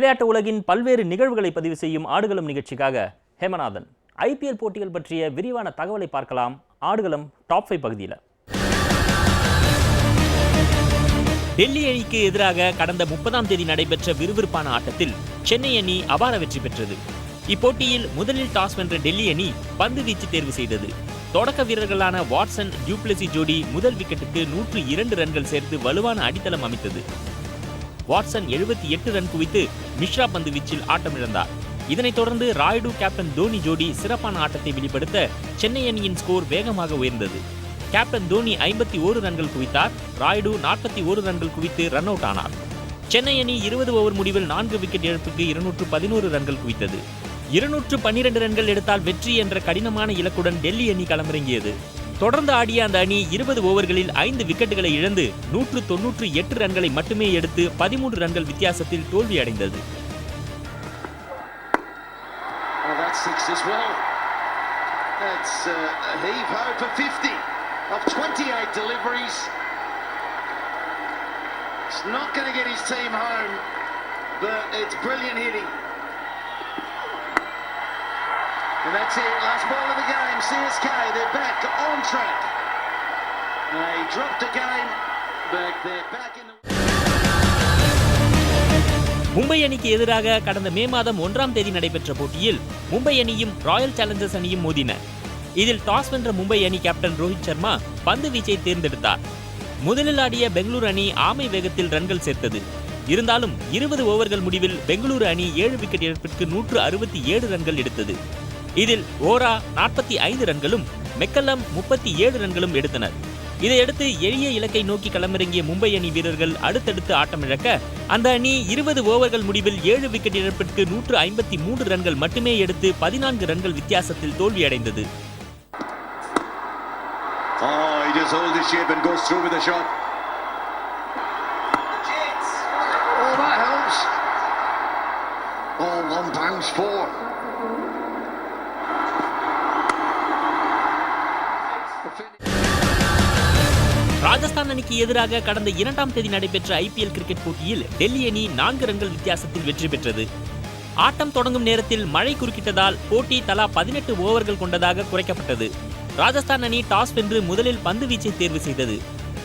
விளையாட்டு உலகின் பல்வேறு நிகழ்வுகளை பதிவு செய்யும் ஆடுகளம் நிகழ்ச்சிக்காக ஹேமநாதன். ஐபிஎல் போட்டிகள் பற்றிய விரிவான தகவலை பார்க்கலாம் ஆடுகளம் டாப் 5 பகுதியில். டெல்லி அணிக்கு எதிராக கடந்த 30ஆம் தேதி நடைபெற்ற விறுவிறுப்பான ஆட்டத்தில் சென்னை அணி அபார வெற்றி பெற்றது. இப்போட்டியில் முதலில் டாஸ் வென்ற டெல்லி அணி பந்து வீச்சு தேர்வு செய்தது. தொடக்க வீரர்களான வாட்சன், டியூப்ளசி ஜோடி முதல் விக்கெட்டுக்கு 102 ரன்கள் சேர்த்து வலுவான அடித்தளம் அமைத்தது. வாட்சன் 78 ரன் குவித்து மிஸ்ரா பந்து வீச்சில் ஆட்டமிழந்தார். இதனைத் தொடர்ந்து ராயுடு, கேப்டன் தோனி ஜோடி சிறப்பான ஆட்டத்தை வெளிப்படுத்த சென்னை அணியின் ஸ்கோர் வேகமாக உயர்ந்தது. கேப்டன் தோனி 51 ரன்கள் குவித்தார். ராயுடு 41 ரன்கள் குவித்து ரன் அவுட் ஆனார். சென்னை அணி 20 ஓவர் முடிவில் 4 விக்கெட் இழப்புக்கு 211 ரன்கள் குவித்தது. 212 ரன்கள் எடுத்தால் வெற்றி என்ற கடினமான இலக்குடன் டெல்லி அணி களமிறங்கியது. தொடர்ந்து ஆடிய அந்த அணி 20 ஓவர்களில் 5 விக்கெட்டுகளை இழந்து 198 ரன்களை மட்டுமே எடுத்து 13 ரன்கள் வித்தியாசத்தில் தோல்வியடைந்தது. And that's it, last ball of the game, CSK, they're back on track. They dropped a game, but they're back in the... Mumbai அணிக்கு எதிராக கடந்த மே மாதம் 1ஆம் தேதி நடைபெற்ற போட்டியில் மும்பை அணியும் ராயல் சேலஞ்சர்ஸ் அணியும் மோதின. இதில் டாஸ் வென்ற மும்பை அணி கேப்டன் ரோஹித் சர்மா பந்து வீச்சை தேர்ந்தெடுத்தார். முதலில் ஆடிய பெங்களூரு அணி ஆமை வேகத்தில் ரன்கள் சேர்த்தது. இருந்தாலும் 20 ஓவர்கள் முடிவில் பெங்களூரு அணி 7 விக்கெட் இழப்பிற்கு 167 ரன்கள் எடுத்தது. இதில் ஓரா 45 ரன்களும் மெக்கல்லம் 37 ரன்களும் எடுத்தனர். இதையடுத்து எளிய இலக்கை நோக்கி களமிறங்கிய மும்பை அணி வீரர்கள் அடுத்தடுத்து ஆட்டமிழக்க அந்த அணி 20 ஓவர்கள் முடிவில் 7 விக்கெட் இழப்பிற்கு 153 ரன்கள் மட்டுமே எடுத்து 14 ரன்கள் வித்தியாசத்தில் தோல்வியடைந்தது. ராஜஸ்தான் அணிக்கு எதிராக கடந்த 2ஆம் தேதி நடைபெற்ற ஐபிஎல் கிரிக்கெட் போட்டியில் டெல்லி அணி 4 ரன்கள் வித்தியாசத்தில் வெற்றி பெற்றது. ஆட்டம் தொடங்கும் நேரத்தில் மழை குறுக்கிட்டதால் போட்டி தலா 18 ஓவர்கள் கொண்டதாக குறைக்கப்பட்டது. ராஜஸ்தான் அணி டாஸ் வென்று முதலில் பந்து வீச்சை தேர்வு செய்தது.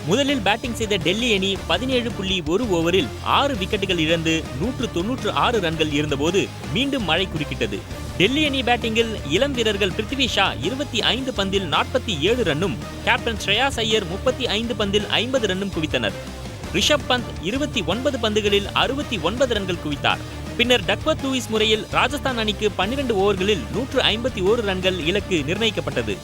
முதலில் பேட்டிங் செய்த டெல்லி அணி 17.1 ஓவரில் 6 விக்கெட்டுகள் இழந்து 196 ரன்கள் இருந்தபோது மீண்டும் மழை குறுக்கிட்டது. டெல்லி அணி பேட்டிங்கில் இளம் வீரர்கள் பிருத்திவி ஷா 25 பந்தில் 47 ரன்னும், கேப்டன் ஸ்ரேயாஸ் ஐயர் 35 பந்தில் 50 ரன்னும் குவித்தனர். ரிஷப் பந்த் 29 பந்துகளில் 69 ரன்கள் குவித்தார். பின்னர் டக்வர்த் லூயிஸ் முறையில் ராஜஸ்தான் அணிக்கு 12 ஓவர்களில் 151 ரன்கள் இலக்கு நிர்ணயிக்கப்பட்டது.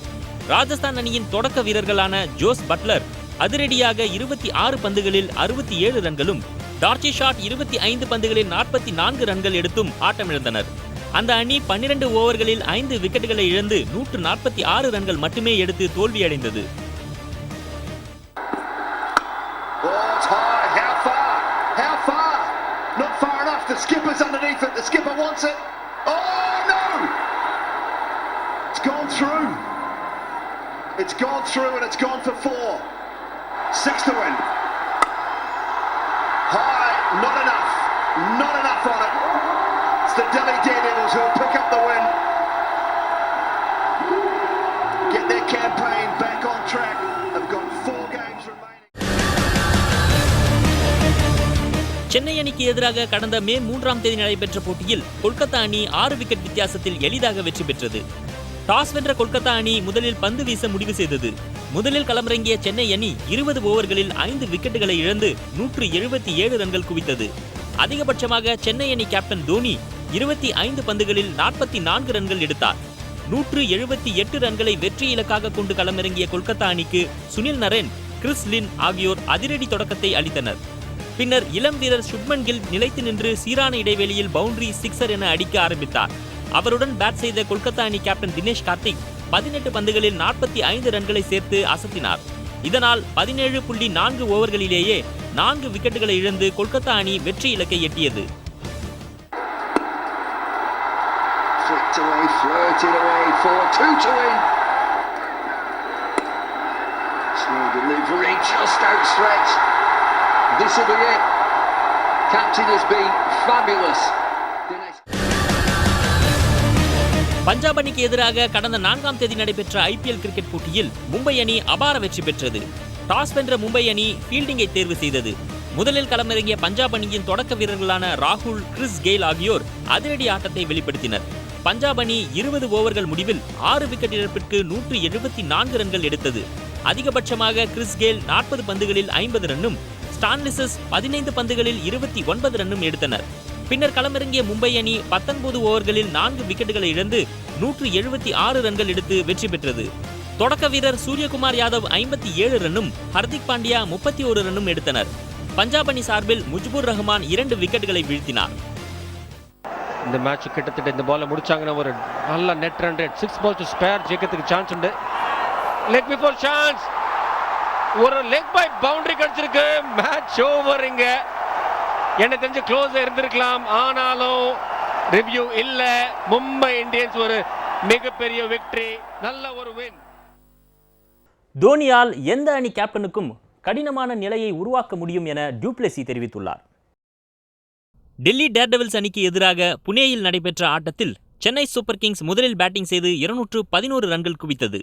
ராஜஸ்தான் அணியின் தொடக்க வீரர்களான ஜோஸ் பட்லர் அதிரடியாக 26 பந்துகளில் 67 ரன்களும், டார்ச்சி ஷாட் 25 பந்துகளில் 44 ரன்கள் எடுத்தும் ஆட்டமிழந்தனர். அந்த அணி 12 ஓவர்களில் 5 விக்கெட்டுகளை இழந்து 146 ரன்கள் மட்டுமே எடுத்து தோல்வியடைந்தது. The Delhi Daredevils who will pick up the win, get their campaign back on track. They've got 4 games remaining. Chennai அணிக்கு எதிராக கடந்த மே 3ஆம் தேதி நடைபெற்ற போட்டியில் கொல்கத்தா அணி 6 விக்கெட் வித்தியாசத்தில் எளிதாக வெற்றி பெற்றது. டாஸ் வென்ற கொல்கத்தா அணி முதலில் பந்து வீச முடிவு செய்தது. முதலில் களமிறங்கிய சென்னை அணி 20 ஓவர்களில் 5 விக்கெட்டுகளை இழந்து 177 ரன்கள் குவித்தது. அதிகபட்சமாக சென்னை அணி கேப்டன் தோனி 25 பந்துகளில் 44 ரன்கள் எடுத்தார். 178 ரன்களை வெற்றி இலக்காக கொண்டு களமிறங்கிய கொல்கத்தா அணிக்கு சுனில் நரேன், கிறிஸ் லின் ஆகியோர் அதிரடி தொடக்கத்தை அளித்தனர். பின்னர் இளம் வீரர் சுப்மன் கில் நிலைத்து நின்று சீரான இடைவெளியில் பவுண்டரி, சிக்ஸர் என அடிக்க ஆரம்பித்தார். அவருடன் பேட் செய்த கொல்கத்தா அணி கேப்டன் தினேஷ் கார்த்திக் 18 பந்துகளில் 45 ரன்களை சேர்த்து அசத்தினார். இதனால் 17.4 ஓவர்களிலேயே 4 விக்கெட்டுகளை இழந்து கொல்கத்தா அணி வெற்றி இலக்கை எட்டியது. Flirted away for 2 to win. Slow delivery, just outstretched. This will be it. Captain has been fabulous. Punjab அணிக்கு எதிராக கடந்த 4ஆம் தேதி நடைபெற்ற ஐபிஎல் கிரிக்கெட் போட்டியில் மும்பை அணி அபார வெற்றி பெற்றது. டாஸ் வென்ற மும்பை அணி ஃபீல்டிங்கை தேர்வு செய்தது. முதலில் களமிறங்கிய பஞ்சாப் அணியின் தொடக்க வீரர்களான ராகுல், கிறிஸ் கெயில் ஆகியோர் அதிரடி ஆட்டத்தை வெளிப்படுத்தினர். பஞ்சாப் அணி 20 ஓவர்கள் முடிவில் 6 விக்கெட் இழப்பிற்கு 174 ரன்கள் எடுத்தது. அதிகபட்சமாக கிறிஸ் கெயில் 40 பந்துகளில் 50 ரன்னும், ஸ்டான்லிசஸ் 15 பந்துகளில் 29 ரன்னும் எடுத்தனர். பின்னர் களமிறங்கிய மும்பை அணி 19 ஓவர்களில் 4 விக்கெட்டுகளை இழந்து 176 ரன்கள் எடுத்து வெற்றி பெற்றது. தொடக்க வீரர் சூரியகுமார் யாதவ் 57 ரன்னும், ஹர்திக் பாண்டியா 31 ரன்னும் எடுத்தனர். பஞ்சாப் அணி சார்பில் முஜ்புர் ரஹ்மான் 2 விக்கெட்டுகளை வீழ்த்தினார். இந்த மேட்ச் கிட்டத்தட்ட இந்த பால்ல முடிச்சாங்கன்னா ஒரு நல்ல net run rate, 6 balls to spare ஜெயிக்கிறதுக்கு சான்ஸ் உண்டு. லெக் பிஃபோர் சான்ஸ், ஒரு லெக் பை பவுண்டரி கிடைச்சிருக்கு. Match over. இங்க என்ன தெரிஞ்சு க்ளோஸா இருந்திருக்கலாம், ஆனாலும் ரிவ்யூ இல்ல. மும்பை இந்தியன்ஸ் ஒரு மிகப்பெரிய வெற்றி, நல்ல ஒரு வின். தோனியால் எந்த அணி கேப்டனுக்கும் கடினமான நிலையை உருவாக்க முடியும் என டூப்ளெசி தெரிவித்துள்ளார். டெல்லி டேர்டெவில்ஸ் அணிக்கு எதிராக புனேயில் நடைபெற்ற ஆட்டத்தில் சென்னை சூப்பர் கிங்ஸ் முதலில் பேட்டிங் செய்து 211 ரன்கள் குவித்தது.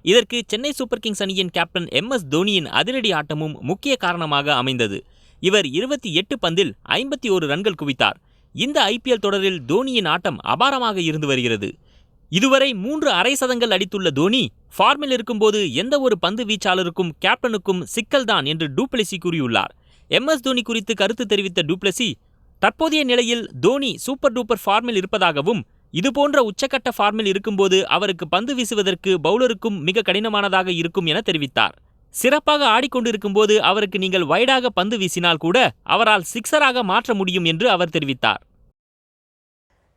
இதற்கு சென்னை சூப்பர் கிங்ஸ் அணியின் கேப்டன் MS தோனியின் அதிரடி ஆட்டமும் முக்கிய காரணமாக அமைந்தது. இவர் 28 பந்தில் 51 ரன்கள் குவித்தார். இந்த ஐபிஎல் தொடரில் தோனியின் ஆட்டம் அபாரமாக இருந்து வருகிறது. இதுவரை 3 அரை சதங்கள் அடித்துள்ள தோனி ஃபார்மில் இருக்கும்போது எந்த ஒரு பந்து வீச்சாளருக்கும் கேப்டனுக்கும் சிக்கல்தான் என்று டூப்ளெசி கூறியுள்ளார். MS தோனி குறித்து கருத்து தெரிவித்த டூப்ளெசி, தற்போதைய நிலையில் தோனி சூப்பர் டூப்பர் ஃபார்மில் இருப்பதாகவும், இதுபோன்ற உச்சக்கட்ட ஃபார்மில் இருக்கும்போது அவருக்கு பந்து வீசுவதற்கு பவுலருக்கும் மிக கடினமானதாக இருக்கும் என தெரிவித்தார். சிறப்பாக ஆடிக்கொண்டிருக்கும் போது அவருக்கு நீங்கள் வைடாக பந்து வீசினால் கூட அவரால் சிக்ஸராக மாற்ற முடியும் என்று அவர் தெரிவித்தார்.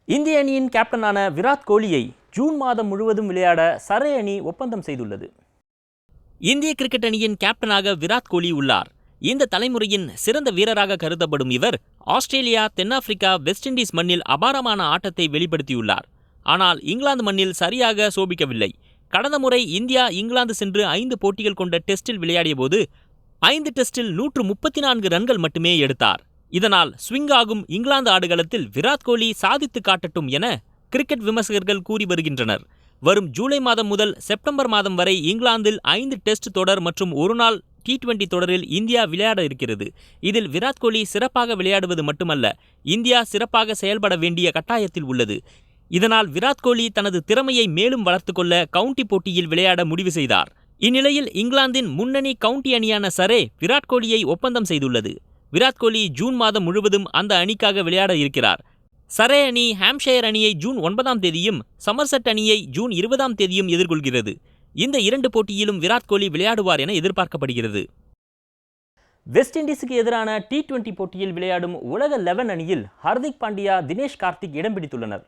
இந்திய அணியின் கேப்டனான விராட் கோலியை ஜூன் மாதம் முழுவதும் விளையாட சரே அணி ஒப்பந்தம் செய்துள்ளது. இந்திய கிரிக்கெட் அணியின் கேப்டனாக விராட் கோலி உள்ளார். இந்த தலைமுறையின் சிறந்த வீரராக கருதப்படும் இவர் ஆஸ்திரேலியா, தென்னாப்பிரிக்கா, வெஸ்ட் இண்டீஸ் மண்ணில் அபாரமான ஆட்டத்தை வெளிப்படுத்தியுள்ளார். ஆனால் இங்கிலாந்து மண்ணில் சரியாக சோபிக்கவில்லை. கடந்த முறை இந்தியா இங்கிலாந்து சென்று 5 போட்டிகள் கொண்ட டெஸ்டில் விளையாடிய போது 5 டெஸ்டில் 134 ரன்கள் மட்டுமே எடுத்தார். இதனால் ஸ்விங் ஆகும் இங்கிலாந்து ஆடுகளத்தில் விராட் கோலி சாதித்து காட்டட்டும் என கிரிக்கெட் விமர்சகர்கள் கூறி வருகின்றனர். வரும் ஜூலை மாதம் முதல் செப்டம்பர் மாதம் வரை இங்கிலாந்தில் 5 டெஸ்ட் தொடர் மற்றும் ஒருநாள் T20 தொடரில் இந்தியா விளையாட இருக்கிறது. இதில் விராட் கோலி சிறப்பாக விளையாடுவது மட்டுமல்ல, இந்தியா சிறப்பாக செயல்பட வேண்டிய கட்டாயத்தில் உள்ளது. இதனால் விராட் கோலி தனது திறமையை மேலும் வளர்த்துக்கொள்ள கவுண்டி போட்டியில் விளையாட முடிவு செய்தார். இந்நிலையில் இங்கிலாந்தின் முன்னணி கவுண்டி அணியான சரே விராட் கோலியை ஒப்பந்தம் செய்துள்ளது. விராட் கோலி ஜூன் மாதம் முழுவதும் அந்த அணிக்காக விளையாட இருக்கிறார். சரே அணி ஹாம்ஷயர் அணியை ஜூன் 9ஆம் தேதியும் சமர்செட் அணியை ஜூன் 20ஆம் தேதியும் எதிர்கொள்கிறது. இந்த 2 போட்டியிலும் விராட் கோலி விளையாடுவார் என எதிர்பார்க்கப்படுகிறது. வெஸ்ட் இண்டீஸுக்கு எதிரான T20 போட்டியில் விளையாடும் உலக 11 அணியில் ஹர்திக் பாண்டியா, தினேஷ் கார்த்திக் இடம் பிடித்துள்ளனர்.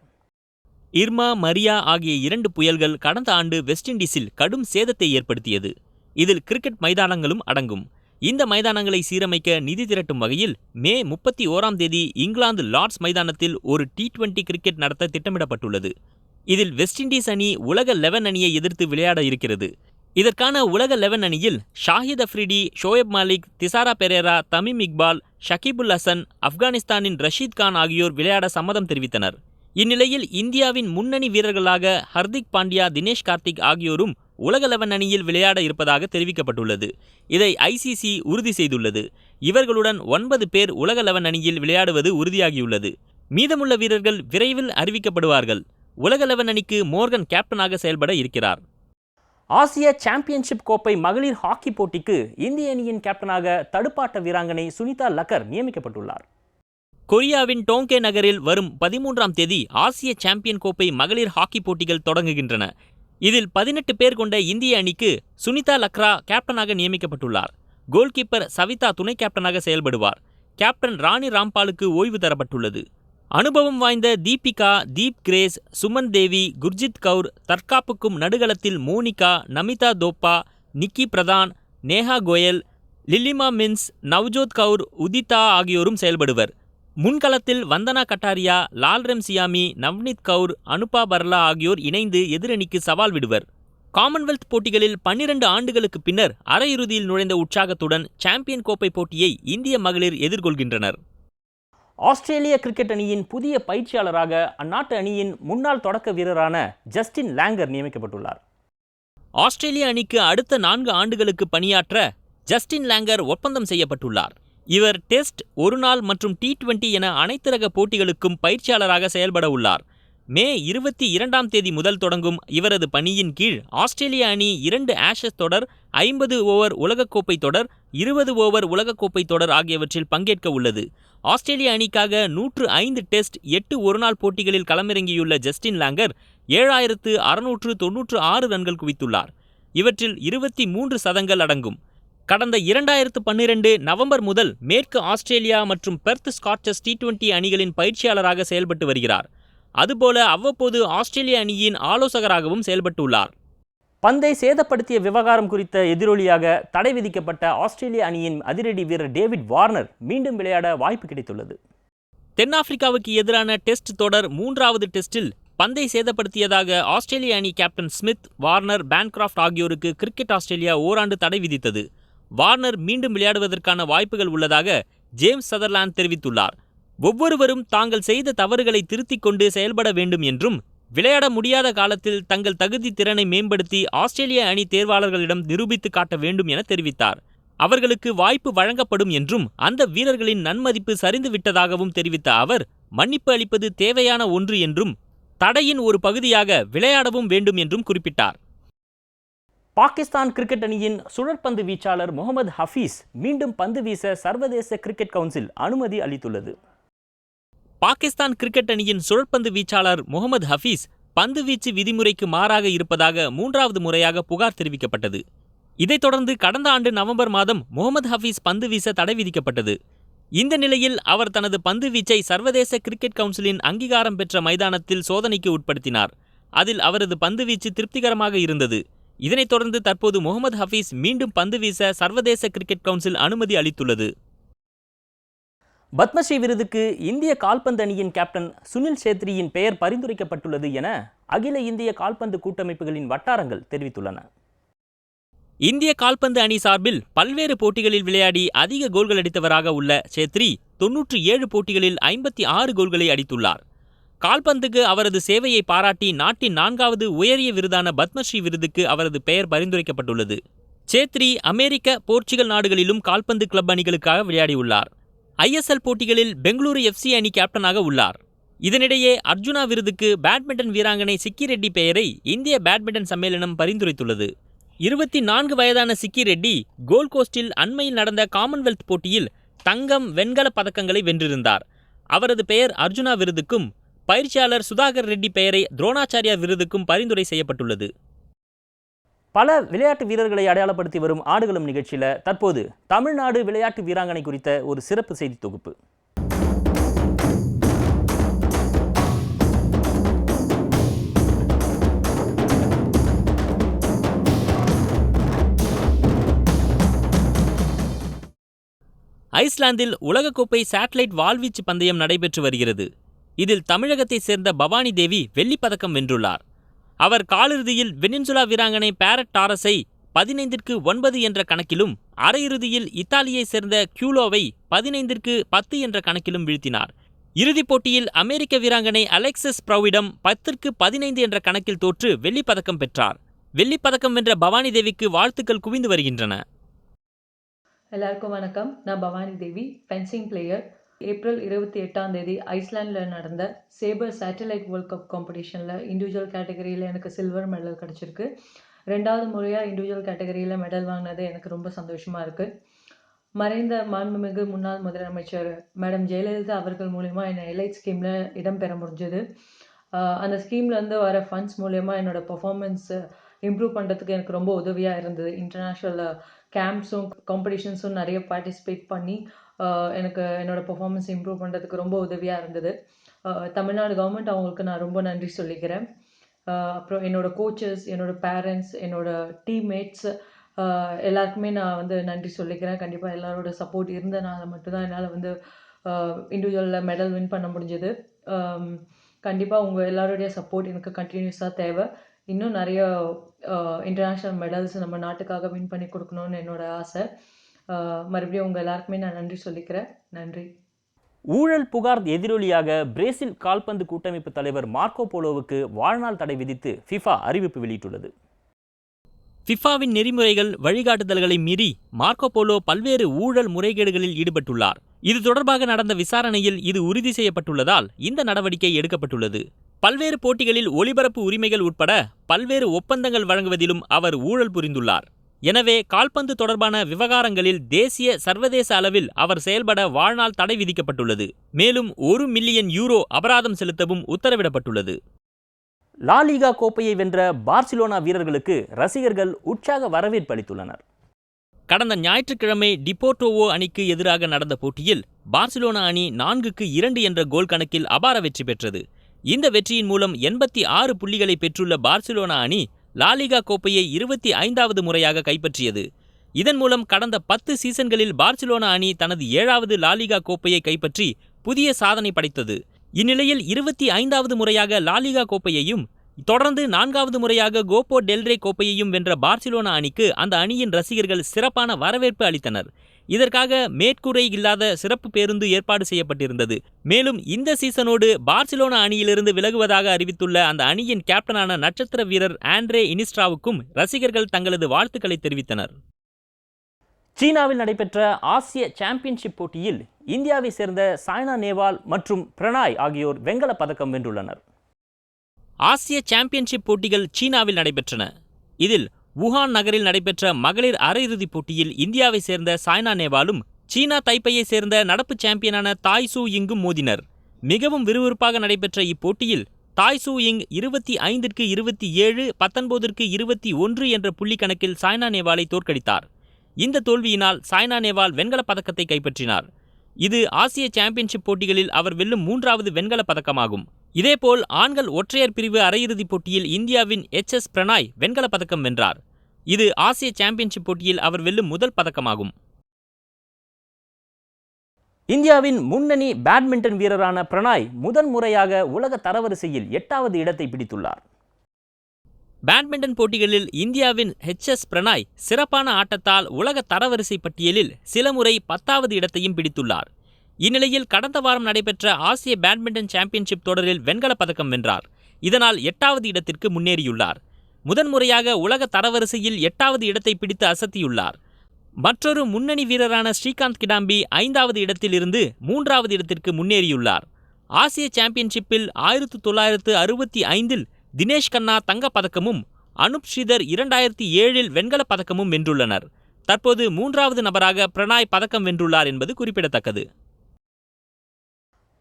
இர்மா, மரியா ஆகிய 2 புயல்கள் கடந்த ஆண்டு வெஸ்ட் இண்டீஸில் கடும் சேதத்தை ஏற்படுத்தியது. இதில் கிரிக்கெட் மைதானங்களும் அடங்கும். இந்த மைதானங்களை சீரமைக்க நிதி திரட்டும் வகையில் மே 31ஆம் தேதி இங்கிலாந்து லார்ட்ஸ் மைதானத்தில் ஒரு T20 கிரிக்கெட் நடத்த திட்டமிடப்பட்டுள்ளது. இதில் வெஸ்ட் இண்டீஸ் அணி உலக 11 அணியை எதிர்த்து விளையாட இருக்கிறது. இதற்கான உலக 11 அணியில் ஷாஹித் அஃப்ரிடி, ஷோயப் மாலிக், திசாரா பெரேரா, தமீம் இக்பால், ஷகிபுல் ஹசன், ஆப்கானிஸ்தானின் ரஷீத் கான் ஆகியோர் விளையாட சம்மதம் தெரிவித்தனர். இந்நிலையில் இந்தியாவின் முன்னணி வீரர்களாக ஹர்திக் பாண்டியா, தினேஷ் கார்த்திக் ஆகியோரும் உலக 11 அணியில் விளையாட இருப்பதாக தெரிவிக்கப்பட்டுள்ளது. இதை ICC உறுதி செய்துள்ளது. இவர்களுடன் 9 பேர் உலக 11 அணியில் விளையாடுவது உறுதியாகியுள்ளது. மீதமுள்ள வீரர்கள் விரைவில் அறிவிக்கப்படுவார்கள். உலக 11 அணிக்கு மோர்கன் கேப்டனாக செயல்பட இருக்கிறார். ஆசிய சாம்பியன்ஷிப் கோப்பை மகளிர் ஹாக்கி போட்டிக்கு இந்திய அணியின் கேப்டனாக தடுப்பாட்ட வீராங்கனை சுனிதா லக்கர் நியமிக்கப்பட்டுள்ளார். கொரியாவின் டோங்கே நகரில் வரும் 13ஆம் தேதி ஆசிய சாம்பியன் கோப்பை மகளிர் ஹாக்கி போட்டிகள் தொடங்குகின்றன. இதில் 18 பேர் கொண்ட இந்திய அணிக்கு சுனிதா லக்ரா கேப்டனாக நியமிக்கப்பட்டுள்ளார். கோல்கீப்பர் சவிதா துணை கேப்டனாக செயல்படுவார். கேப்டன் ராணி ராம்பாலுக்கு ஓய்வு தரப்பட்டுள்ளது. அனுபவம் வாய்ந்த தீபிகா, தீப் கிரேஸ், சுமன் தேவி, குர்ஜித் கவுர், தற்காப்புக்கும் நடுகளத்தில் மோனிகா, நமிதா தோப்பா, நிக்கி பிரதான், நேஹா கோயல், லில்லிமா மின்ஸ், நவ்ஜோத் கவுர், உதிதா ஆகியோரும் செயல்படுவர். முன்களத்தில் வந்தனா கட்டாரியா, லால்ரெம் சியாமி, நவ்னித் கவுர், அனுபா பர்லா ஆகியோர் இணைந்து எதிரணிக்கு சவால் விடுவர். காமன்வெல்த் போட்டிகளில் 12 ஆண்டுகளுக்கு பின்னர் அரையிறுதியில் நுழைந்த உற்சாகத்துடன் சாம்பியன் கோப்பை போட்டியை இந்திய மகளிர் எதிர்கொள்கின்றனர். ஆஸ்திரேலிய கிரிக்கெட் அணியின் புதிய பயிற்சியாளராக அந்நாட்டு அணியின் முன்னாள் தொடக்க வீரரான ஜஸ்டின் லாங்கர் நியமிக்கப்பட்டுள்ளார். ஆஸ்திரேலிய அணிக்கு அடுத்த 4 ஆண்டுகளுக்கு பணியாற்ற ஜஸ்டின் லாங்கர் ஒப்பந்தம் செய்யப்பட்டுள்ளார். இவர் டெஸ்ட், ஒருநாள் மற்றும் T20 என அனைத்து ரக போட்டிகளுக்கும் பயிற்சியாளராக செயல்பட உள்ளார். மே 22ஆம் தேதி முதல் தொடங்கும் இவரது பணியின் கீழ் ஆஸ்திரேலிய அணி 2 ஆஷஸ் தொடர், 50 ஓவர் உலகக்கோப்பை தொடர், 20 ஓவர் உலகக்கோப்பை தொடர் ஆகியவற்றில் பங்கேற்க உள்ளது. ஆஸ்திரேலிய அணிக்காக 105 டெஸ்ட், 8 ஒருநாள் போட்டிகளில் களமிறங்கியுள்ள ஜஸ்டின் லாங்கர் 7696 ரன்கள் குவித்துள்ளார். இவற்றில் 23 சதங்கள் அடங்கும். கடந்த 2012 நவம்பர் முதல் மேற்கு ஆஸ்திரேலியா மற்றும் பெர்த் ஸ்காட்சஸ் T20 அணிகளின் பயிற்சியாளராக செயல்பட்டு வருகிறார். அதுபோல அவ்வப்போது ஆஸ்திரேலிய அணியின் ஆலோசகராகவும் செயல்பட்டுள்ளார். பந்தை சேதப்படுத்திய விவகாரம் குறித்த எதிரொலியாக தடை விதிக்கப்பட்ட ஆஸ்திரேலிய அணியின் அதிரடி வீரர் டேவிட் வார்னர் மீண்டும் விளையாட வாய்ப்பு கிடைத்துள்ளது. தென்னாப்பிரிக்காவுக்கு எதிரான டெஸ்ட் தொடர் 3வது டெஸ்டில் பந்தை சேதப்படுத்தியதாக ஆஸ்திரேலிய அணி கேப்டன் ஸ்மித், வார்னர், பேன்கிராஃப்ட் ஆகியோருக்கு கிரிக்கெட் ஆஸ்திரேலியா ஓராண்டு தடை விதித்தது. வார்னர் மீண்டும் விளையாடுவதற்கான வாய்ப்புகள் உள்ளதாக ஜேம்ஸ் சதர்லாந்து தெரிவித்துள்ளார். ஒவ்வொருவரும் தாங்கள் செய்த தவறுகளை திருத்திக் கொண்டு செயல்பட வேண்டும் என்றும், விளையாட முடியாத காலத்தில் தங்கள் தகுதி திறனை மேம்படுத்தி ஆஸ்திரேலிய அணி தேர்வாளர்களிடம் நிரூபித்து காட்ட வேண்டும் என தெரிவித்தார். அவர்களுக்கு வாய்ப்பு வழங்கப்படும் என்றும், அந்த வீரர்களின் நன்மதிப்பு சரிந்து விட்டதாகவும் தெரிவித்த அவர், மன்னிப்பு அளிப்பது தேவையான ஒன்று என்றும், தடையின் ஒரு பகுதியாக விளையாடவும் வேண்டும் என்றும் குறிப்பிட்டார். பாகிஸ்தான் கிரிக்கெட் அணியின் சுழற்பந்து வீச்சாளர் முகமது ஹஃபீஸ் மீண்டும் பந்து வீச சர்வதேச கிரிக்கெட் கவுன்சில் அனுமதி அளித்துள்ளது. பாகிஸ்தான் கிரிக்கெட் அணியின் சுழற்பந்து வீச்சாளர் முகமது ஹஃபீஸ் பந்து வீச்சு விதிமுறைக்கு மாறாக இருப்பதாக 3வது முறையாக புகார் தெரிவிக்கப்பட்டது. இதைத் தொடர்ந்து கடந்த ஆண்டு நவம்பர் மாதம் முகமது ஹஃபீஸ் பந்து வீச தடை விதிக்கப்பட்டது. இந்த நிலையில் அவர் தனது பந்து வீச்சை சர்வதேச கிரிக்கெட் கவுன்சிலின் அங்கீகாரம் பெற்ற மைதானத்தில் சோதனைக்கு உட்படுத்தினார். அதில் அவரது பந்து வீச்சு திருப்திகரமாக இருந்தது. இதனைத் தொடர்ந்து தற்போது முகமது ஹஃபீஸ் மீண்டும் பந்து வீச சர்வதேச கிரிக்கெட் கவுன்சில் அனுமதி அளித்துள்ளது. பத்மஸ்ரீ விருதுக்கு இந்திய கால்பந்து அணியின் கேப்டன் சுனில் சேத்ரியின் பெயர் பரிந்துரைக்கப்பட்டுள்ளது என அகில இந்திய கால்பந்து கூட்டமைப்புகளின் வட்டாரங்கள் தெரிவித்துள்ளன. இந்திய கால்பந்து அணி சார்பில் பல்வேறு போட்டிகளில் விளையாடி அதிக கோல்கள் அடித்தவராக உள்ள சேத்ரி 97 போட்டிகளில் 56 கோல்களை அடித்துள்ளார். கால்பந்துக்கு அவரது சேவையை பாராட்டி நாட்டின் 4வது உயரிய விருதான பத்மஸ்ரீ விருதுக்கு அவரது பெயர் பரிந்துரைக்கப்பட்டுள்ளது. சேத்ரி அமெரிக்க, போர்ச்சுகல் நாடுகளிலும் கால்பந்து கிளப் அணிகளுக்காக விளையாடியுள்ளார். ISL போட்டிகளில் பெங்களூரு FC அணி கேப்டனாக உள்ளார். இதனிடையே அர்ஜுனா விருதுக்கு பேட்மிண்டன் வீராங்கனை சிக்கி ரெட்டி பெயரை இந்திய பேட்மிண்டன் சம்மேளனம் பரிந்துரைத்துள்ளது. 24 வயதான சிக்கி ரெட்டி கோல்ட் கோஸ்டில் அண்மையில் நடந்த காமன்வெல்த் போட்டியில் தங்கம், வெண்கல பதக்கங்களை வென்றிருந்தார். அவரது பெயர் அர்ஜுனா விருதுக்கும், பயிற்சியாளர் சுதாகர் ரெட்டி பெயரை துரோணாச்சாரியா விருதுக்கும் பரிந்துரை செய்யப்பட்டுள்ளது. பல விளையாட்டு வீரர்களை அடையாளப்படுத்தி வரும் ஆடுகளம் நிகழ்ச்சியில் தற்போது தமிழ்நாடு விளையாட்டு வீராங்கனை குறித்த ஒரு சிறப்பு செய்தி தொகுப்பு. ஐஸ்லாந்தில் உலகக்கோப்பை சேட்டலைட் வாள்வீச்சு பந்தயம் நடைபெற்று வருகிறது. இதில் தமிழகத்தைச் சேர்ந்த பவானி தேவி வெள்ளிப்பதக்கம் வென்றுள்ளார். அவர் காலிறுதியில் வெனின்சுலா வீராங்கனை பேரட் டாரஸை 15-9 என்ற கணக்கிலும், அரையிறுதியில் இத்தாலியைச் சேர்ந்த கியூலோவை 15-10 என்ற கணக்கிலும் வீழ்த்தினார். இறுதிப் போட்டியில் அமெரிக்க வீராங்கனை அலெக்சஸ் ப்ரௌவிடம் 10-15 என்ற கணக்கில் தோற்று வெள்ளிப்பதக்கம் பெற்றார். வெள்ளிப்பதக்கம் வென்ற பவானி தேவிக்கு வாழ்த்துக்கள் குவிந்து வருகின்றன. எல்லாருக்கும் வணக்கம். நான் Bhavani Devi, fencing player. April 28ஆம் தேதி ஐஸ்லாண்டில் நடந்த சேபர் சேட்டலைட் வேர்ல்ட் கப் காம்படிஷனில் இண்டிவிஜுவல் கேட்டகரியில் எனக்கு சில்வர் மெடல் கிடச்சிருக்கு. 2வது முறையாக இண்டிவிஜுவல் கேட்டகரியில் மெடல் வாங்கினது எனக்கு ரொம்ப சந்தோஷமாக இருக்குது. மறைந்த மாண்புமிகு முன்னாள் முதலமைச்சர் மேடம் ஜெயலலிதா அவர்கள் மூலயமா என்னை எலைட் ஸ்கீமில் இடம்பெற முடிஞ்சது. அந்த ஸ்கீம்லேருந்து வர ஃபண்ட்ஸ் மூலயமா என்னோட பர்ஃபார்மன்ஸ் இம்ப்ரூவ் பண்ணுறதுக்கு எனக்கு ரொம்ப உதவியாக இருந்தது. இன்டர்நேஷ்னல் கேம்ப்ஸும் காம்படிஷன்ஸும் நிறைய பார்ட்டிசிபேட் பண்ணி எனக்கு என்னோடய பர்ஃபார்மன்ஸ் இம்ப்ரூவ் பண்ணுறதுக்கு ரொம்ப உதவியாக இருந்தது. தமிழ்நாடு கவர்மெண்ட் அவங்களுக்கு நான் ரொம்ப நன்றி சொல்லிக்கிறேன். அப்புறம் என்னோடய கோச்சஸ், என்னோடய பேரண்ட்ஸ், என்னோடய டீம்மேட்ஸ் எல்லாருக்குமே நான் நன்றி சொல்லிக்கிறேன். கண்டிப்பாக எல்லாரோட சப்போர்ட் இருந்தனால மட்டும்தான் என்னால் இண்டிவிஜுவலில் மெடல் வின் பண்ண முடிஞ்சது. கண்டிப்பாக உங்கள் எல்லாருடைய சப்போர்ட் எனக்கு கண்டினியூஸாக தேவை. இன்னும் நிறைய இன்டர்நேஷ்னல் மெடல்ஸ் நம்ம நாட்டுக்காக வின் பண்ணி கொடுக்கணும்னு என்னோட ஆசை. மறுபடியும் உங்கள் எல்லாருக்குமே நான் நன்றி சொல்லிக்கிறேன். நன்றி. ஊழல் புகார் எதிரொலியாக பிரேசில் கால்பந்து கூட்டமைப்பு தலைவர் மார்க்கோ போலோவுக்கு வாழ்நாள் தடை விதித்து ஃபிஃபா அறிவிப்பு வெளியிட்டுள்ளது. ஃபிஃபாவின் நெறிமுறைகள் வழிகாட்டுதல்களை மீறி மார்க்கோ போலோ பல்வேறு ஊழல் முறைகேடுகளில் ஈடுபட்டுள்ளார். இது தொடர்பாக நடந்த விசாரணையில் இது உறுதி செய்யப்பட்டுள்ளதால் இந்த நடவடிக்கை எடுக்கப்பட்டுள்ளது. பல்வேறு போட்டிகளில் ஒளிபரப்பு உரிமைகள் உட்பட பல்வேறு ஒப்பந்தங்கள் வழங்குவதிலும் அவர் ஊழல் புரிந்துள்ளார். எனவே கால்பந்து தொடர்பான விவகாரங்களில் தேசிய சர்வதேச அளவில் அவர் செயல்பட வாழ்நாள் தடை விதிக்கப்பட்டுள்ளது. மேலும் 1 மில்லியன் யூரோ அபராதம் செலுத்தவும் உத்தரவிடப்பட்டுள்ளது. லாலிகா கோப்பையை வென்ற பார்சிலோனா வீரர்களுக்கு ரசிகர்கள் உற்சாக வரவேற்பு அளித்துள்ளனர். கடந்த ஞாயிற்றுக்கிழமை டிபோர்டோவோ அணிக்கு எதிராக நடந்த போட்டியில் பார்சிலோனா அணி 4-2 என்ற கோல் கணக்கில் அபார வெற்றி பெற்றது. இந்த வெற்றியின் மூலம் 86 புள்ளிகளை பெற்றுள்ள பார்சிலோனா அணி லாலிகா கோப்பையை 25வது முறையாக கைப்பற்றியது. இதன் மூலம் கடந்த 10 சீசன்களில் பார்சிலோனா அணி தனது 7வது லாலிகா கோப்பையை கைப்பற்றி புதிய சாதனை படைத்தது. இந்நிலையில் 25வது முறையாக லாலிகா கோப்பையையும் தொடர்ந்து 4வது முறையாக கோப்போ டெல்ரே கோப்பையையும் வென்ற பார்சிலோனா அணிக்கு அந்த அணியின் ரசிகர்கள் சிறப்பான வரவேற்பு அளித்தனர். இதற்காக மேற்கூரை இல்லாத சிறப்பு பேருந்து ஏற்பாடு செய்யப்பட்டிருந்தது. மேலும் இந்த சீசனோடு பார்சிலோனா அணியிலிருந்து விலகுவதாக அறிவித்துள்ள அந்த அணியின் கேப்டனான நட்சத்திர வீரர் ஆண்ட்ரே இனிஸ்ட்ராவுக்கும் ரசிகர்கள் தங்களது வாழ்த்துக்களை தெரிவித்தனர். சீனாவில் நடைபெற்ற ஆசிய சாம்பியன்ஷிப் போட்டியில் இந்தியாவை சேர்ந்த சாய்னா நேவால் மற்றும் பிரணாய் ஆகியோர் வெண்கலப் பதக்கம் வென்றுள்ளனர். ஆசிய சாம்பியன்ஷிப் போட்டிகள் சீனாவில் நடைபெற்றன. இதில் வுஹான் நகரில் நடைபெற்ற மகளிர் அரையிறுதிப் போட்டியில் இந்தியாவை சேர்ந்த சாய்னா நேவாலும் சீனா தைப்பையை சேர்ந்த நடப்பு சாம்பியனான தாய் சூ இங்கும் மோதினர். மிகவும் விறுவிறுப்பாக நடைபெற்ற இப்போட்டியில் தாய் சூ இங் 25-27, 19-21 என்ற புள்ளி கணக்கில் சாய்னா நேவாலை தோற்கடித்தார். இந்த தோல்வியினால் சாய்னா நேவால் வெண்கலப் பதக்கத்தை கைப்பற்றினார். இது ஆசிய சாம்பியன்ஷிப் போட்டிகளில் அவர் வெல்லும் 3வது வெண்கலப் பதக்கமாகும். இதேபோல் ஆண்கள் ஒற்றையர் பிரிவு அரையிறுதிப் போட்டியில் இந்தியாவின் HS பிரணாய் வெண்கலப் பதக்கம் வென்றார். இது ஆசிய சாம்பியன்ஷிப் போட்டியில் அவர் வெல்லும் முதல் பதக்கமாகும். இந்தியாவின் முன்னணி பேட்மிண்டன் வீரரான பிரணாய் முதன்முறையாக உலக தரவரிசையில் 8வது இடத்தை பிடித்துள்ளார். பேட்மிண்டன் போட்டிகளில் இந்தியாவின் HS பிரணாய் சிறப்பான ஆட்டத்தால் உலக தரவரிசை பட்டியலில் சில முறை 10வது இடத்தையும் பிடித்துள்ளார். இந்நிலையில் கடந்த வாரம் நடைபெற்ற ஆசிய பேட்மிண்டன் சாம்பியன்ஷிப் தொடரில் வெண்கலப் பதக்கம் வென்றார். இதனால் 8வது இடத்திற்கு முன்னேறியுள்ளார். முதன்முறையாக உலக தரவரிசையில் 8வது இடத்தை பிடித்து அசத்தியுள்ளார். மற்றொரு முன்னணி வீரரான ஸ்ரீகாந்த் கிடாம்பி 5வது இடத்தில் இருந்து 3வது இடத்திற்கு முன்னேறியுள்ளார். ஆசிய சாம்பியன்ஷிப்பில் 1965 தினேஷ் கண்ணா தங்கப் பதக்கமும் அனுப் ஸ்ரீதர் 2007 வெண்கலப் பதக்கமும் வென்றுள்ளனர். தற்போது 3வது நபராக பிரணாய் பதக்கம் வென்றுள்ளார் என்பது குறிப்பிடத்தக்கது.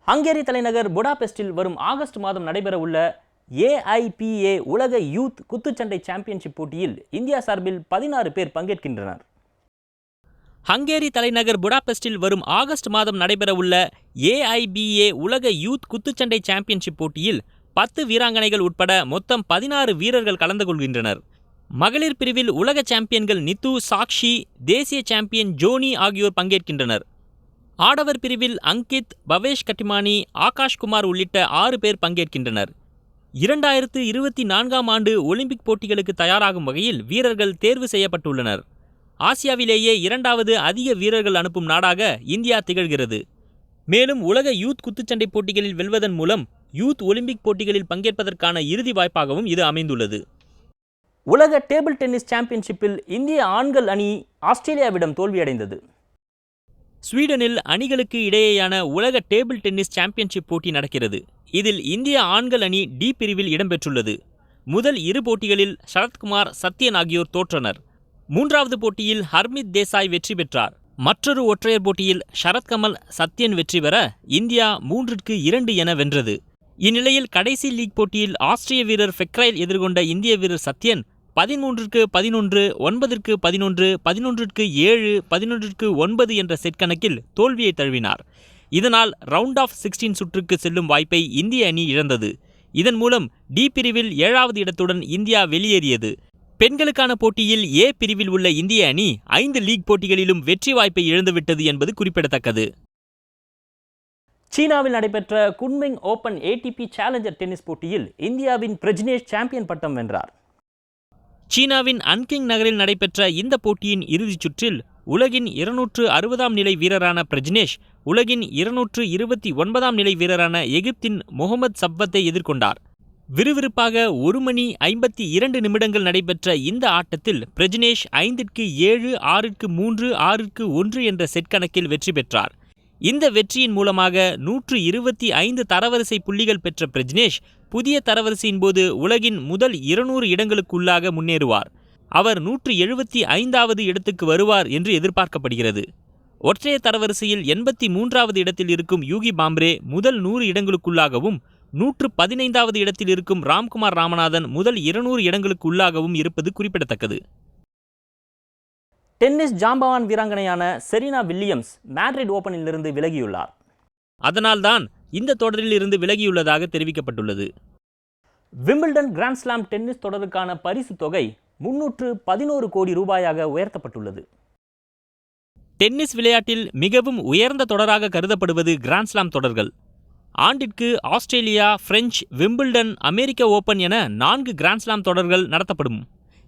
ஹங்கேரி தலைநகர் புடாபெஸ்டில் வரும் ஆகஸ்ட் மாதம் நடைபெறவுள்ள AIPA உலக யூத் குத்துச்சண்டை சாம்பியன்ஷிப் போட்டியில் இந்தியா சார்பில் 16 பேர் பங்கேற்கின்றனர். ஹங்கேரி தலைநகர் புடாபெஸ்டில் வரும் ஆகஸ்ட் மாதம் நடைபெறவுள்ள AIBA உலக யூத் குத்துச்சண்டை சாம்பியன்ஷிப் போட்டியில் 10 வீராங்கனைகள் உட்பட மொத்தம் 16 வீரர்கள் கலந்து கொள்கின்றனர். மகளிர் பிரிவில் உலக சாம்பியன்கள் நித்து, சாக்ஷி, தேசிய சாம்பியன் ஜோனி ஆகியோர் பங்கேற்கின்றனர். ஆடவர் பிரிவில் அங்கித், பவேஷ் கட்டிமானி, ஆகாஷ் குமார் உள்ளிட்ட 6 பேர் பங்கேற்கின்றனர். 2024ஆம் ஆண்டு ஒலிம்பிக் போட்டிகளுக்கு தயாராகும் வகையில் வீரர்கள் தேர்வு செய்யப்பட்டுள்ளனர். ஆசியாவிலேயே 2வது அதிக வீரர்கள் அனுப்பும் நாடாக இந்தியா திகழ்கிறது. மேலும் உலக யூத் குத்துச்சண்டை போட்டிகளில் வெல்வதன் மூலம் யூத் ஒலிம்பிக் போட்டிகளில் பங்கேற்பதற்கான இறுதி வாய்ப்பாகவும் இது அமைந்துள்ளது. உலக டேபிள் டென்னிஸ் சாம்பியன்ஷிப்பில் இந்திய ஆண்கள் அணி ஆஸ்திரேலியாவிடம் தோல்வியடைந்தது. ஸ்வீடனில் அணிகளுக்கு இடையேயான உலக டேபிள் டென்னிஸ் சாம்பியன்ஷிப் போட்டி நடக்கிறது. இதில் இந்திய ஆண்கள் அணி டி பிரிவில் இடம்பெற்றுள்ளது. முதல் 2 போட்டிகளில் சரத்குமார், சத்யன் ஆகியோர் தோற்றனர். 3வது போட்டியில் ஹர்மித் தேசாய் வெற்றி பெற்றார். மற்றொரு ஒற்றையர் போட்டியில் சரத்கமல், சத்யன் வெற்றி பெற இந்தியா 3-2 என வென்றது. இந்நிலையில் கடைசி லீக் போட்டியில் ஆஸ்திரிய வீரர் ஃபெக்ரைல் எதிர்கொண்ட இந்திய வீரர் சத்யன் 13-11, 9-11, 11-7, 11-9 என்ற செட் கணக்கில் தோல்வியை தழுவினார். இதனால் ரவுண்ட் ஆஃப் 16 சுற்றுக்கு செல்லும் வாய்ப்பை இந்திய அணி இழந்தது. இதன் மூலம் டி பிரிவில் 7வது இடத்துடன் இந்தியா வெளியேறியது. பெண்களுக்கான போட்டியில் A பிரிவில் உள்ள இந்திய அணி 5 லீக் போட்டிகளிலும் வெற்றி வாய்ப்பை இழந்துவிட்டது என்பது குறிப்பிடத்தக்கது. சீனாவில் நடைபெற்ற Kunming open ATP challenger tennis போட்டியில் இந்தியாவின் பிரஜ்னேஷ் சாம்பியன் பட்டம் வென்றார். சீனாவின் அன்கிங் நகரில் நடைபெற்ற இந்த போட்டியின் இறுதிச் சுற்றில் உலகின் 260ஆம் நிலை வீரரான பிரஜ்னேஷ் உலகின் 229ஆம் நிலை வீரரான எகிப்தின் முகமது சப்பத்தை எதிர்கொண்டார். விறுவிறுப்பாக 1 மணி 52 நிமிடங்கள் நடைபெற்ற இந்த ஆட்டத்தில் பிரஜ்னேஷ் 5-7, 6-3, 6-1 என்ற செட் கணக்கில் வெற்றி பெற்றார். இந்த வெற்றியின் மூலமாக 125 தரவரிசை புள்ளிகள் பெற்ற பிரஜ்னேஷ் புதிய தரவரிசையின் போது உலகின் முதல் 200 இடங்களுக்குள்ளாக முன்னேறுவார். அவர் 175வது இடத்துக்கு வருவார் என்று எதிர்பார்க்கப்படுகிறது. ஒற்றையர் தரவரிசையில் 83வது இடத்தில் இருக்கும் யூகி பாம்ரே முதல் 100 இடங்களுக்குள்ளாகவும் 115வது இடத்தில் இருக்கும் ராம்குமார் ராமநாதன் முதல் 200 இடங்களுக்குள்ளாகவும் இருப்பது குறிப்பிடத்தக்கது. டென்னிஸ் ஜாம்பவான் வீராங்கனையான செரீனா வில்லியம்ஸ் மேட்ரிட் ஓபனிலிருந்து விலகியுள்ளார். அதனால்தான் இந்த தொடரில் இருந்து விலகியுள்ளதாக தெரிவிக்கப்பட்டுள்ளது. விம்பிள்டன் கிராண்ட் ஸ்லாம் டென்னிஸ் தொடருக்கான பரிசு தொகை 311 கோடி ரூபாயாக உயர்த்தப்பட்டுள்ளது. டென்னிஸ் விளையாட்டில் மிகவும் உயர்ந்த தொடராக கருதப்படுவது கிராண்ட்ஸ்லாம் தொடர்கள். ஆண்டிற்கு ஆஸ்திரேலியா, பிரெஞ்சு, விம்பிள்டன், அமெரிக்க ஓபன் என 4 கிராண்ட்ஸ்லாம் தொடர்கள் நடத்தப்படும்.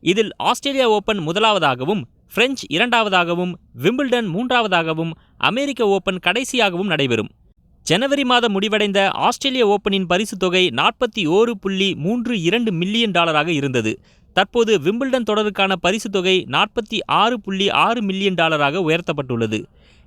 இதில் ஆஸ்திரேலியா ஓபன் முதலாவதாகவும், பிரெஞ்சு இரண்டாவதாகவும், விம்பிள்டன் மூன்றாவதாகவும், அமெரிக்க ஓபன் கடைசியாகவும் நடைபெறும். ஜனவரி மாதம் முடிவடைந்த ஆஸ்திரேலிய ஓபனின் பரிசு தொகை $41.32 மில்லியன் இருந்தது. தற்போது விம்பிள்டன் தொடருக்கான பரிசு தொகை $46.6 மில்லியன் உயர்த்தப்பட்டுள்ளது.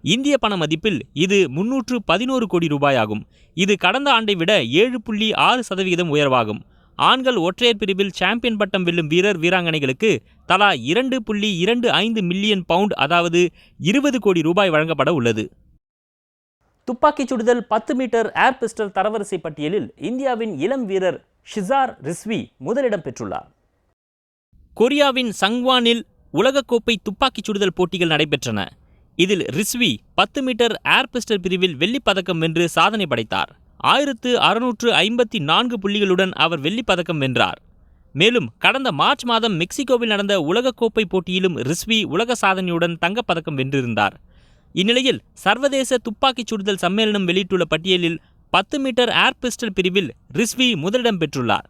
இந்திய பண மதிப்பில் இது 311 கோடி ரூபாயாகும். இது கடந்த ஆண்டை விட 7.6% உயர்வாகும். ஆண்கள் ஒற்றையர் பிரிவில் சாம்பியன் பட்டம் வெல்லும் வீரர் வீராங்கனைகளுக்கு தலா 2.25 மில்லியன் பவுண்ட், அதாவது 20 கோடி ரூபாய் வழங்கப்பட உள்ளது. துப்பாக்கிச் சுடுதல் 10 மீட்டர் ஏர் பிஸ்டல் தரவரிசை பட்டியலில் இந்தியாவின் இளம் வீரர் ஷிசார் ரிஸ்வி முதலிடம் பெற்றுள்ளார். கொரியாவின் சங்வானில் உலகக்கோப்பை துப்பாக்கிச் சுடுதல் போட்டிகள் நடைபெற்றன. இதில் ரிஸ்வி 10 மீட்டர் ஏர் பிஸ்டல் பிரிவில் வெள்ளிப் பதக்கம் வென்று சாதனை படைத்தார். 1654 புள்ளிகளுடன் அவர் வெள்ளிப் பதக்கம் வென்றார். மேலும் கடந்த மார்ச் மாதம் மெக்சிகோவில் நடந்த உலகக்கோப்பை போட்டியிலும் ரிஸ்வி உலக சாதனையுடன் தங்கப்பதக்கம் வென்றிருந்தார். இந்நிலையில் சர்வதேச துப்பாக்கிச் சுடுதல் சம்மேளனம் வெளியிட்டுள்ள பட்டியலில் 10 மீட்டர் ஏர் பிஸ்டல் பிரிவில் ரிஸ்வி முதலிடம் பெற்றுள்ளார்.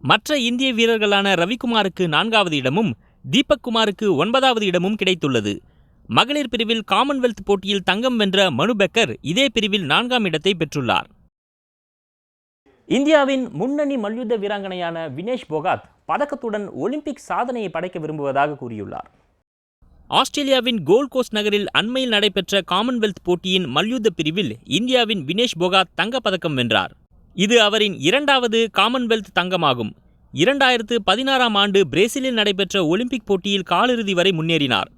மற்ற இந்திய வீரர்களான ரவிக்குமாருக்கு 4வது இடமும், தீபக் குமாருக்கு 9வது இடமும் கிடைத்துள்ளது. மகளிர் பிரிவில் காமன்வெல்த் போட்டியில் தங்கம் வென்ற மனு பெக்கர் இதே பிரிவில் 4ஆம் இடத்தை பெற்றுள்ளார். இந்தியாவின் முன்னணி மல்யுத்த வீராங்கனையான வினேஷ் போகாத் பதக்கத்துடன் ஒலிம்பிக் சாதனையை படைக்க விரும்புவதாக கூறியுள்ளார். ஆஸ்திரேலியாவின் கோல்ட் கோஸ்ட் நகரில் அண்மையில் நடைபெற்ற காமன்வெல்த் போட்டியின் மல்யுத்த பிரிவில் இந்தியாவின் வினேஷ் போகாத் தங்கப்பதக்கம் வென்றார். இது அவரின் 2வது காமன்வெல்த் தங்கமாகும். 2016ஆம் ஆண்டு பிரேசிலில் நடைபெற்ற ஒலிம்பிக் போட்டியில் காலிறுதி வரை முன்னேறினார்.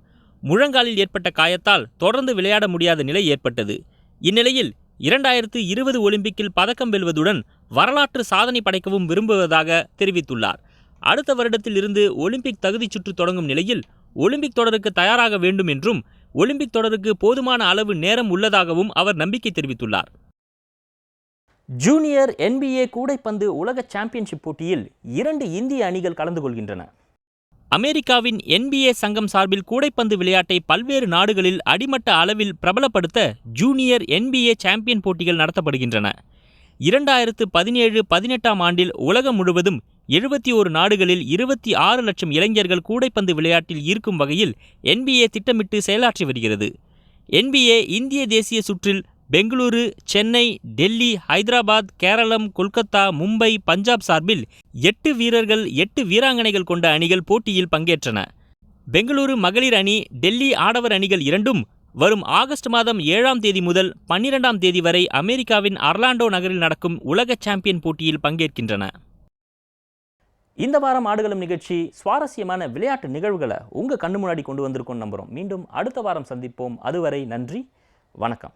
முழங்காலில் ஏற்பட்ட காயத்தால் தொடர்ந்து விளையாட முடியாத நிலை ஏற்பட்டது. இந்நிலையில் 2020 ஒலிம்பிக்கில் பதக்கம் வெல்வதுடன் வரலாற்று சாதனை படைக்கவும் விரும்புவதாக தெரிவித்துள்ளார். அடுத்த வருடத்தில் இருந்து ஒலிம்பிக் தகுதிச் சுற்று தொடங்கும் நிலையில் ஒலிம்பிக் தொடருக்கு தயாராக வேண்டும் என்றும் ஒலிம்பிக் தொடருக்கு போதுமான அளவு நேரம் உள்ளதாகவும் அவர் நம்பிக்கை தெரிவித்துள்ளார். ஜூனியர் NBA கூடைப்பந்து உலக சாம்பியன்ஷிப் போட்டியில் 2 இந்திய அணிகள் கலந்து கொள்கின்றன. அமெரிக்காவின் NBA சங்கம் சார்பில் கூடைப்பந்து விளையாட்டை பல்வேறு நாடுகளில் அடிமட்ட அளவில் பிரபலப்படுத்த ஜூனியர் NBA சாம்பியன் போட்டிகள் நடத்தப்படுகின்றன. 2017-18ஆம் ஆண்டில் உலகம் முழுவதும் 71 நாடுகளில் 26 லட்சம் இளைஞர்கள் கூடைப்பந்து விளையாட்டில் ஈர்க்கும் வகையில் NBA திட்டமிட்டு செயலாற்றி வருகிறது. NBA இந்திய தேசிய சுற்றில் பெங்களூரு, சென்னை, டெல்லி, ஹைதராபாத், கேரளம், கொல்கத்தா, மும்பை, பஞ்சாப் சார்பில் 8 வீரர்கள் 8 வீராங்கனைகள் கொண்ட அணிகள் போட்டியில் பங்கேற்றன. பெங்களூரு மகளிர் அணி, டெல்லி ஆடவர் அணிகள் இரண்டும் வரும் ஆகஸ்ட் மாதம் 7ஆம் தேதி முதல் 12ஆம் தேதி வரை அமெரிக்காவின் அர்லாண்டோ நகரில் நடக்கும் உலக சாம்பியன் போட்டியில் பங்கேற்கின்றன. இந்த வாரம் ஆடுகளம் நிகழ்ச்சி சுவாரஸ்யமான விளையாட்டு நிகழ்வுகளை உங்க கண்ணு முன்னாடி கொண்டு வந்திருக்கோம் நம்புறோம். மீண்டும் அடுத்த வாரம் சந்திப்போம். அதுவரை நன்றி, வணக்கம்.